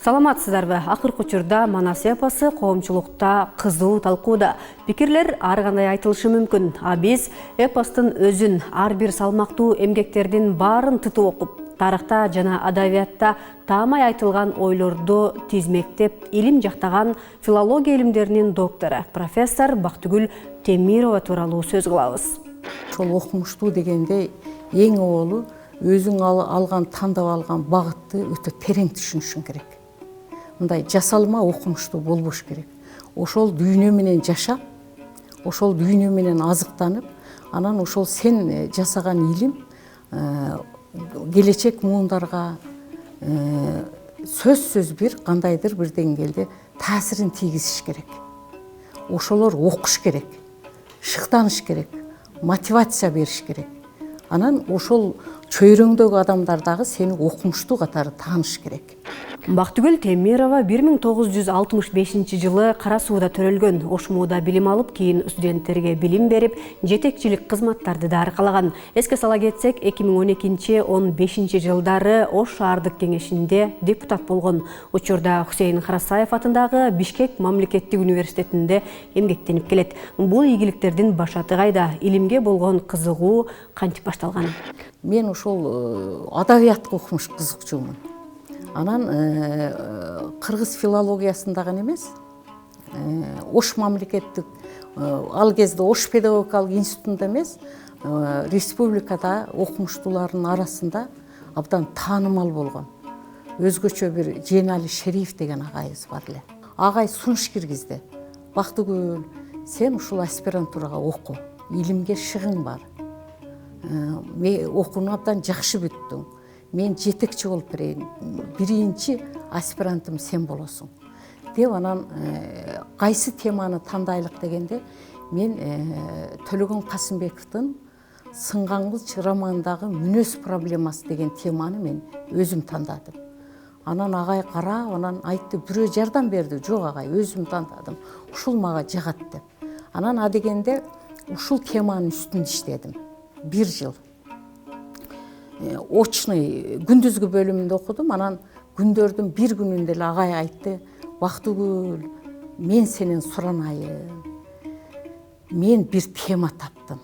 Саламатсыздарбы? Акыркы учурда Манас эпосу коомчулукта кызуу талкууда. Пикирлер ар кандай айтылышы мүмкүн. А биз эпостун өзүн, ар бир салмактуу эмгектердин баарын тытып окуп, тарыхта жана адабиятта таамай айтылган ойлорду тизмектеп, илим жактаган филология илимдеринин доктору, профессор Бактыгүл Темирова тууралуу сөз кылабыз. Ошол окумуштуу дегенде эң оолу өзүң алган, тандап алган багытты өтө терең түшүнүшүң керек. Мындай жасалма окумуштуу болбош керек. Ошол дүйнө менен жашап, ошол дүйнө менен азыктанып, анан ошол сен жасаган илим келечек муундарга сөзсүз бир кандайдыр бир деңгээлде таасирин тийгизиш керек. Ошолор окуш керек, шыктаныш керек, мотивация бериш керек. Анан ошол чөйрөңдөгү адамдар дагы сени окумуштуу катары тааныш керек. Бактыгүл Темирова 1965 жылы Кара Сууда төрөлгөн. Ошмууда билим алып, кийин студенттерге билим берип, жетекчилик кызматтарды да аркалаган. Эске сала кетсек, 2012-15 жылдары Ош шаардык кеңешинде депутат болгон. Учурда Хусейин Карасаев атындагы Бишкек мамлекеттик университетинде эмгектенип келет. Бул ийгиликтердин башаты кайда? Илимге болгон кызыгуу кантип башталган? Мен ошол адабиятка окумуш кызыкчумун. Анан кыргыз филологиясындагы эмес, Ош мамлекеттик, ал кезде Ош педагогикалык институтунда эмес, республикада окумуштуулардын арасында абдан таанымал болгон. Өзгөчө бир Жээнали Шериев деген агайыбыз бар эле. Агай сунуш киргизди. Бактыгүл, сен ушул аспирантурага оку, илимге шыгың бар. Окууну абдан жакшы бүттүң. Мен жетекчи болуп берейин. Биринчи аспирантым сен болосуң. Деп анан кайсы теманы тандайлык дегенде, мен Төлөгөн Касымбековдун Сынган кылыч романындагы мүнөз проблемасы деген теманы мен өзүм тандадым. Анан агай карап, анан айтты, бирөө жардам берди. Жок агай, өзүм тандадым. Ушул мага жагат деп. Анан адегенде ушул теманын үстүндө иштедим. 1 жыл. Очный күндүзгү бөлүмүндө окудум. Анан күндөрдүн бир күнүндө эле агай айтты, Бактыгүл, мен сенен суранайын. Мен бир тема таптым.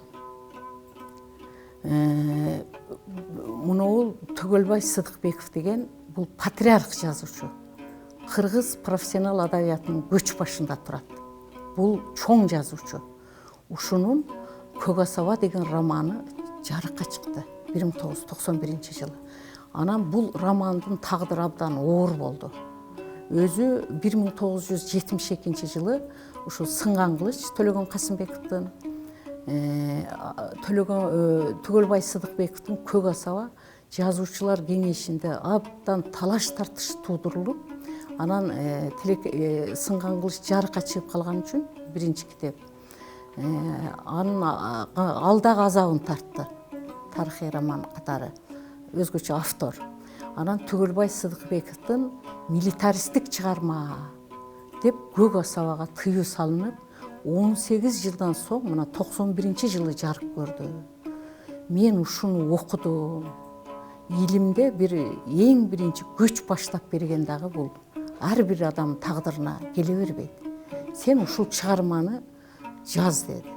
Муну Төгөлбай Сыдыкбеков деген бул патриарх жазуучу. Кыргыз профессионал адабиятынын көч башында турат. Бул чоң жазуучу. Ушунун Көк асаба деген романы жарыкка чыкты 1991 жылы. Анан бул романдын тагдыры абдан оор болду. Өзү 1972 жылы ушул Сынган кылыч Төлөгөн Касымбековдун, Төгөлбай Сыдыкбековдун Көк асаба жазуучулар кеңешинде абдан талаш тартыш туудурулуп, анан Сынган кылыч жарыкка чыгып калган үчүн биринчи китеп. Анын алдагы азабын тартты. Тарыхый роман катары өзгөчө автор. Анан Төгөлбай Сыдыкбековдун милитаристтик чыгарма деп Көк асабага тыюу салынып, 18 жылдан соң мына 91 жылы жарык көрдү. Мен ушуну окудум. Илимде бир эң биринчи көч баштап берген дагы бул. Ар бир адам тагдырына келе бербейт. Сен ушул чыгарманы жаз деди.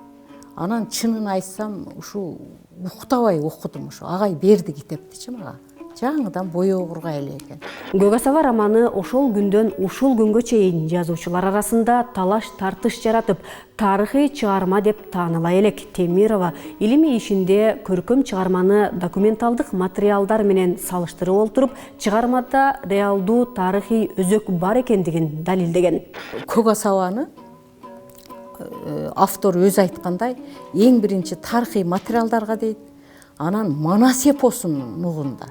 Анан чынын айтсам, ушул уктабай окудум. Ушу агай берди китепти мага. Жаңыдан боёо кургай эле экен. Көк асаба романы ошол күндөн ушул күнгө чейин жазуучулар арасында талаш тартыш жаратып, тарыхый чыгарма деп тааныла элек. Темирова илимий ишинде көркөм чыгарманы документалдык материалдар менен салыштырып олтуруп, чыгармада реалдуу тарыхый өзөк бар экендигин далилдеген. Көк асабаны автор өзү айткандай, эң биринчи тарыхый материалдарга дейт, анан Манас эпосунун нугунда.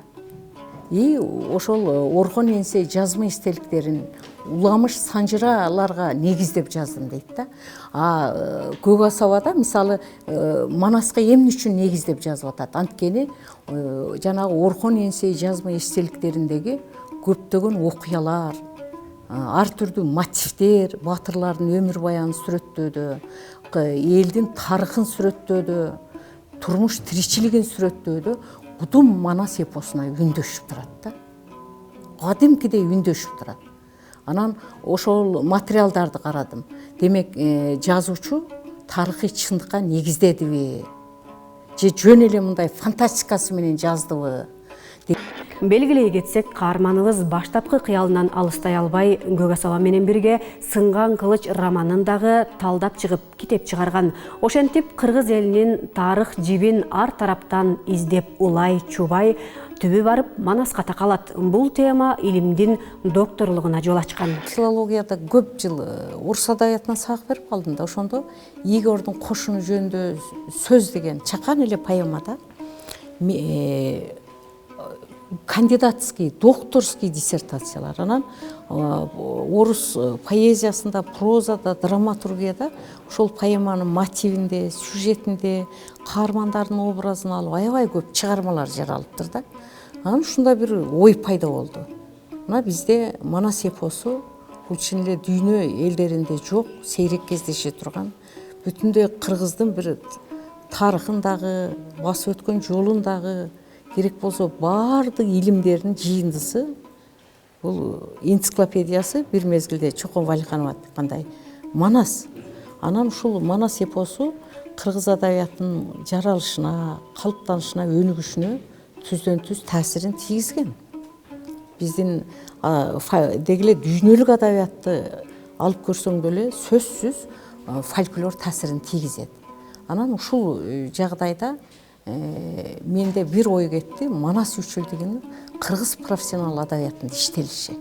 Ошол Орхон Энсей жазма эстеликтерин уламыш санжыраларга негиздеп жаздым дейт да. Көк асабада мисалы Манаска эмне үчүн негиздеп жазып атат? Анткени жанагы Орхон Энсей жазма эстеликтериндеги көптөгөн окуялар, ар түрдүү мотивдер, батырлардын өмүр баянын сүрөттөөдө, элдин тарыхын сүрөттөөдө, турмуш тиричилигин сүрөттөөдө Удум Манас эпосуна үндөшүп турат да. Кадимкидей үндөшүп турат. Анан ошол материалдарды карадым. Демек, жазуучу тарыхый чындыкка негиздедиби? Же жөн эле мындай фантастикасы менен жаздыбы? Белгилей кетсек, каарманыбыз баштапкы кыялынан алыстай албай, Көк асаба менен бирге Сынган кылыч романын дагы талдап чыгып, китеп чыгарган. Ошентип, кыргыз элинин тарых жибин ар тараптан издеп улай, чубай, түбү барып Манаска такалат. Бул тема илимдин докторлугуна жол ачкан. Филологияда көп жыл орус адабиятына сабак берип калдым да, ошондо Игордун кошуну жөнүндө сөз деген чакан эле поэмада кандидатский, докторский диссертациялар. Анан орус поэзиясында, прозада, драматургияда ошол поэманын мотивинде, сюжетинде, каармандардын образын алып аябай көп чыгармалар жаралыптыр да. Анан ушундай бир ой пайда болду. Мына бизде Манас эпосу бул чын эле дүйнө элдеринде жок, сейрек кездеше турган, бүтүндөй кыргыздын бир тарыхындагы, басып өткөн жолундагы, керек болсо баардык илимдердин жыйындысы, бул энциклопедиясы бир мезгилде Чокон Валиханов айткандай Манас. Анан ушул Манас эпосу кыргыз адабиятынын жаралышына, калыптанышына, өнүгүшүнө түздөн түз таасирин тийгизген. Биздин деги эле дүйнөлүк адабиятты алып көрсөң деле сөзсүз фольклор таасирин тийгизет. Анан ушул жагдайда менде бир ой кетти: Манас үчүлдүгүнүн кыргыз профессионал адабиятында иштелиши.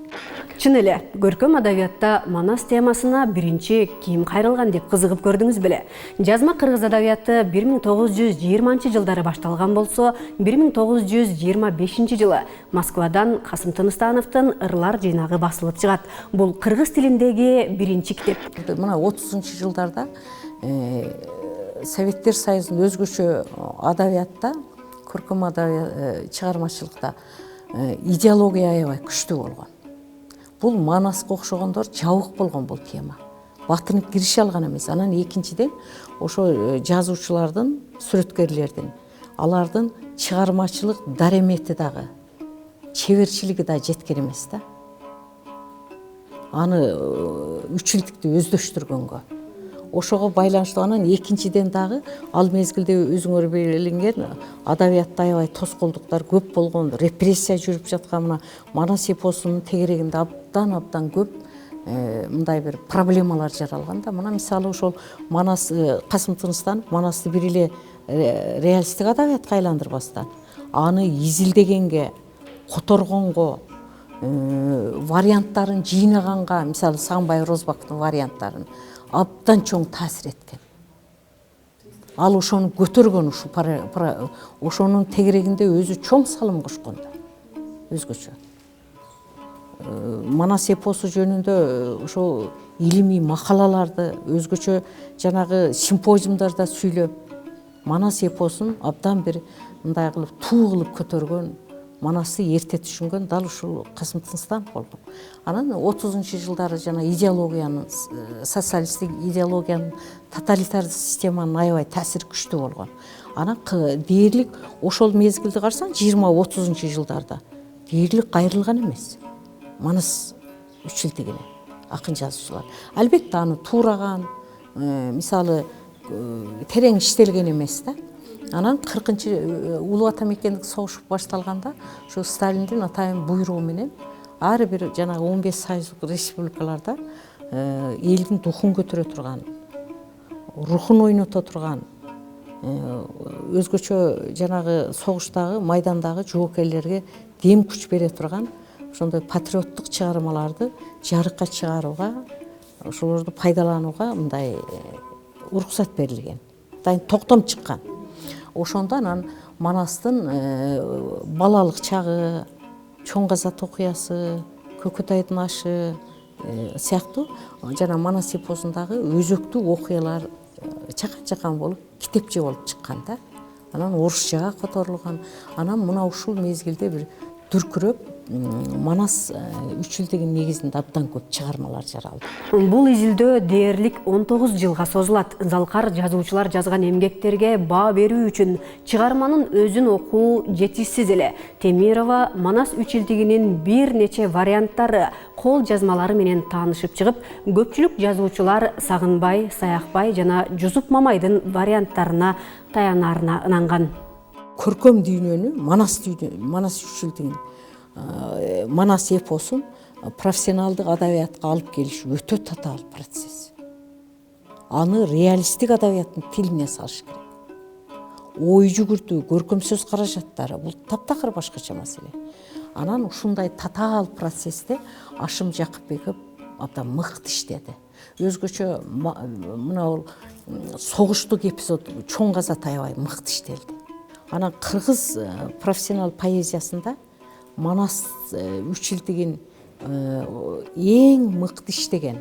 Чын эле, көркөм адабиятта Манас темасына биринчи ким кайрылган деп кызыгып көрдүңүз беле? Жазма кыргыз адабияты 1920-жылдары башталган болсо, 1925 жылы Москвадан Касым Тыныстановдун «Ырлар» жыйнагы басылып чыгат. Бул кыргыз тилиндеги биринчи китеп. Мына 30-жылдарда Советтер Союзунун өзгөчө адабиятта, көркөм адабият чыгармачылыкта идеология аябай күчтүү болгон. Бул Манаска окшогондор жабык болгон бул тема. Батырынып кирише алган эмес. Анан экинчиден ошо жазуучулардын, сүрөткерлердин, алардын чыгармачылык даремети дагы, чеберчилиги да жеткен эмес да. Аны үчүлдүктү өздөштүргөнгө. Ошого байланыштуу. Анан экинчиден дагы ал мезгилде өзүңөр билинген адабиятта аябай тоскоолдуктар көп болгон, репрессия жүрүп жаткан мына Манас эпосунун тегерегинде абдан көп мындай бир проблемалар жаралган да. Мына мисалы ошол Манас, Касым Тыныстанов Манасты бир эле реалисттик адабиятка айландырбастан, аны изилдегенге, которгонго, варианттарын жыйнаганга, мисалы Сагынбай Орозбаковдун варианттарын абдан чоң таасир эткен. Ал ошону көтөргөн, ошонун тегерегинде өзү чоң салым кошкон да, өзгөчө. Манас эпосу жөнүндө ошо илимий макалаларды, өзгөчө жанагы симпозиумдарда сүйлөп, Манас эпосун абдан бир мындай кылып туу кылып көтөргөн, Манасты эрте түшүнгөн дал ушул Касым Тыныстанов болгон. Анан 30-жылдары жана идеологиянын, социалисттик идеологиянын, тоталитардык системанын аябай таасири күчтүү болгон. Анан дээрлик ошол мезгилди карасаң 20-30-жылдарда дээрлик кайрылган эмес. Манас үчүлдүгүнө акын жазуучулар. Албетте аны туураган, мисалы терең иштелген эмес да. Анан 40-чы Улуу Ата Мекендик согуш башталганда, ошо Сталиндин атайын буйругу менен ар бир жанагы 15 союздук республикаларда элдин духун көтөрө турган, рухун ойното турган, өзгөчө жанагы согуштагы, майдандагы жоокерлерге дем күч бере турган ошондой патриоттук чыгармаларды жарыкка чыгарууга, ошолорду пайдаланууга мындай уруксат берилген. Дайын токтом чыккан. Ошондо анан Манастын балалык чагы, Чоң Казат окуясы, Көкөтайдын ашы сыяктуу жана Манас эпосундагы өзөктүү окуялар чакан болуп китепче болуп чыккан да. Анан орусчага которулган. Анан мына ушул мезгилде бир дүркүрөп Манас үчүлдүгүн негизинде абдан көп чыгармалар жаралды. Бул изилдөө дээрлик 19 жылга созулат. Залкар жазуучулар жазган эмгектерге баа берүү үчүн чыгарманын өзүн окуу жетишсиз эле. Темирова Манас үчүлдүгүнүн бир нече варианттары, кол жазмалары менен таанышып чыгып, көпчүлүк жазуучулар Сагынбай, Саякбай жана Жусуп Мамайдын варианттарына таянаарына ынанган. Көркөм дүйнөнү, Манас үчүлдүгүн, Манас эпосун профессионалдык адабиятка алып келиш өтө татаал процесс. Аны реалисттик адабияттын тилине салыш керек. Ой жүгүртүү, көркөм сөз каражаттары бул таптакыр башкача маселе. Анан ушундай татаал процессте Ашым Жакыпбеков абдан мыкты иштеди. Өзгөчө мына бул согуштук эпизод чоң каза таябай мыкты иштелди. Анан кыргыз профессионал поэзиясында Манас үчүлдүгүн эң мыкты иштеген,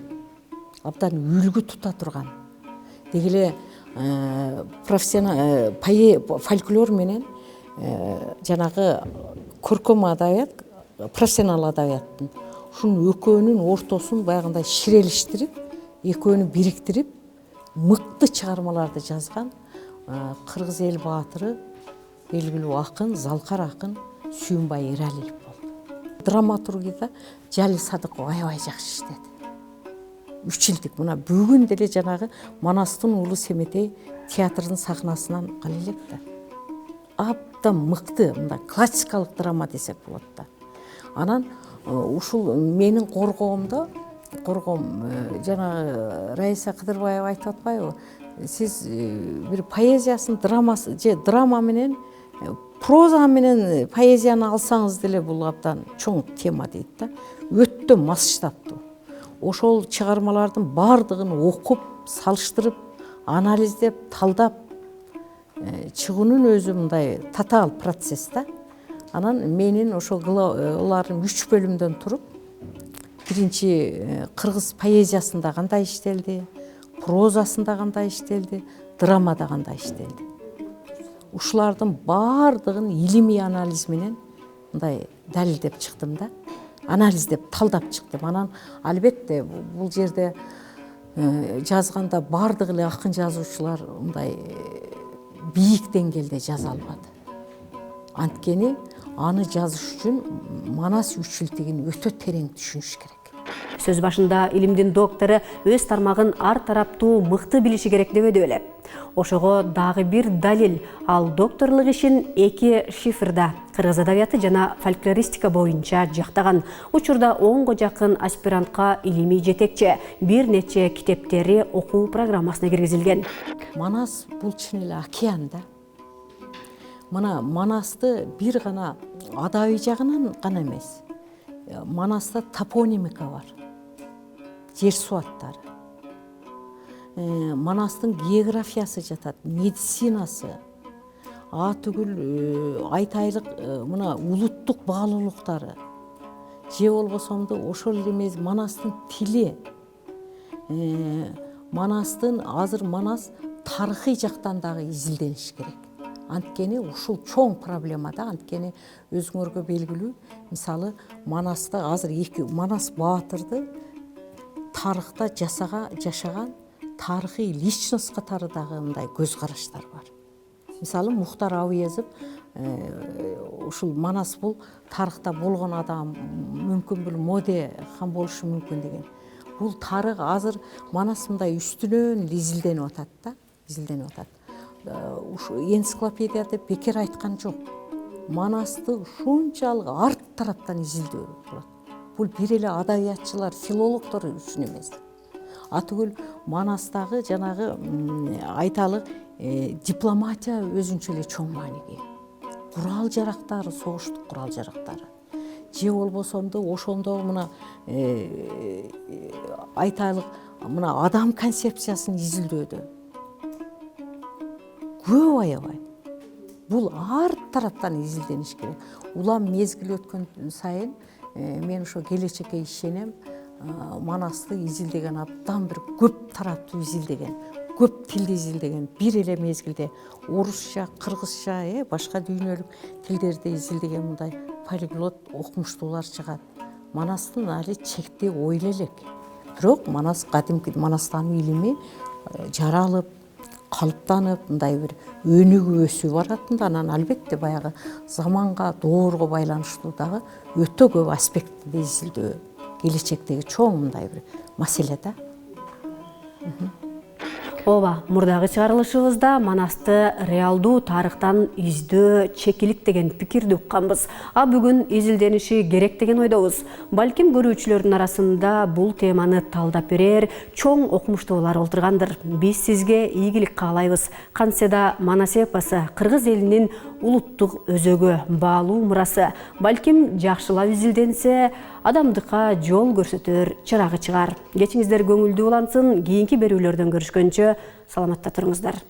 абдан үлгү тута турган. Деги эле профессионал фольклор менен жанагы көркөм адабият, профессионал адабияттын ушунун экөөнүн ортосун баягындай ширелиштирип, экөөнү бириктирип, мыкты чыгармаларды жазган кыргыз эл баатыры, белгилүү акын, залкар акын Сүйүнбай Эралиев болду. Драматургияда Жали Садыков аябай жакшы иштеди. Үчүлдүк мына бүгүн деле жанагы Манастын Улуу Семетей театрдын сахнасынан кала элек да. Абдан мыкты, мындай классикалык драма десек болот да. Анан ушул менин коргоомдо, жанагы Раиса Кыдырбаева айтып атпайбы? Сиз бир поэзиясын драмасы же драма менен проза менен поэзияны алсаңыз деле бул абдан чоң тема дейт да. Өтө масштабдуу. Ошол чыгармалардын бардыгын окуп, салыштырып, анализдеп, талдап чыгуунун өзү мындай татаал процесс да. Анан менин ошо улардын 3 бөлүмдөн туруп, биринчи кыргыз поэзиясында кандай иштелди, прозасында кандай иштелди, драмада кандай иштелди. Ушулардын бардыгын илимий анализ менен мындай далилдеп чыктым да. Анализдеп, талдап чыктым. Анан албетте бул жерде жазганда бардык эле акын жазуучулар мындай бийик деңгээлде жаза албады. Анткени аны жазыш үчүн Манас үчүлдүгүн өтө терең түшүнүш керек. Сөз башында илимдин доктору өз тармагын ар тараптуу мыкты билиши керек деп өйдө. Ошого дагы бир далил, ал докторлук ишин 2 шифрда кыргыз адабияты жана фольклористика боюнча жактаган. Учурда 10го жакын аспирантка илимий жетекчи, бир нече китептери окуу программасына киргизилген. Манас бул чын эле океан да. Мына Манасты бир гана адабий жагынан гана эмес. Манаста топонимика бар. Жер суу аттары. Манастын географиясы жатат, медицинасы, түгүл айтайлык мына улуттук баалуулуктары. Же болбосомду ошол эле эмес Манастын тили. Манастын азыр Манас тарыхый жактан дагы изилдениш керек. Анткени ушул чоң проблема да. Анткени өзүңөргө белгилүү, мисалы Манаста азыр Манас баатырды тарыхта жашаган тарыхый личность катары дагы мындай көз караштар бар. Мисалы Мухтар Абыезов ушул Манас бул тарыхта болгон адам, мүмкүн бул моде хан болушу мүмкүн деген. Бул тарых азыр Манас мындай үстүнөн изилденип атат да, изилденип атат. Ушу энциклопедияда бекер айткан жок. Манасты ушунчалык арт тараптан изилдөө болот. Бул бир эле адабиятчылар, филологдор үчүн эмес. Түгүл Манастагы жанагы айталык дипломатия өзүнчө эле чоң мааниге. Курал жарактары, согуштук курал жарактары. Же болбосомду ошондо мына айталык мына адам концепциясын изилдөөдө көп аябай. Бул ар тараптан изилдениш керек. Улам мезгил өткөн сайын мен ошо келечекке ишенем. Манасты изилдеген абдан бир көп тараптуу изилдеген көп тилди изилдеген, бир эле мезгилде орусча, кыргызча, башка дүйнөлүк тилдерди изилдеген мындай полиглот окумуштуулар чыгат. Манастын али чектүү ой элек. Бирок Манас кадимки Манастан илими жаралып, калыптанып, мындай бир өнүгүп өсүп баратында, анан албетте баягы заманга, доорго байланыштуу дагы өтө көп аспектти изилдөө келечектеги чоң мындай бир маселе да. Ооба, мурдагы чыгарылышыбызда Манасты реалдуу тарыхтан издөө чекилик деген пикирди укканбыз. А бүгүн изилдениши керек деген ойдобуз. Балким көрүүчүлөрдүн арасында бул теманы талдап берер чоң окумуштуулар олтургандыр. Биз сизге ийгилик каалайбыз. Кантсе да Манас эпосу кыргыз элинин улуттук өзөгө баалуу мурасы. Балким жакшылап изилденсе, адамдыкка жол көрсөтөр чырагы чыгар. Кечиңиздер көңүлдүү улансын. Кийинки берүүлөрдөн көрүшкөнчө саламатта туруңуздар.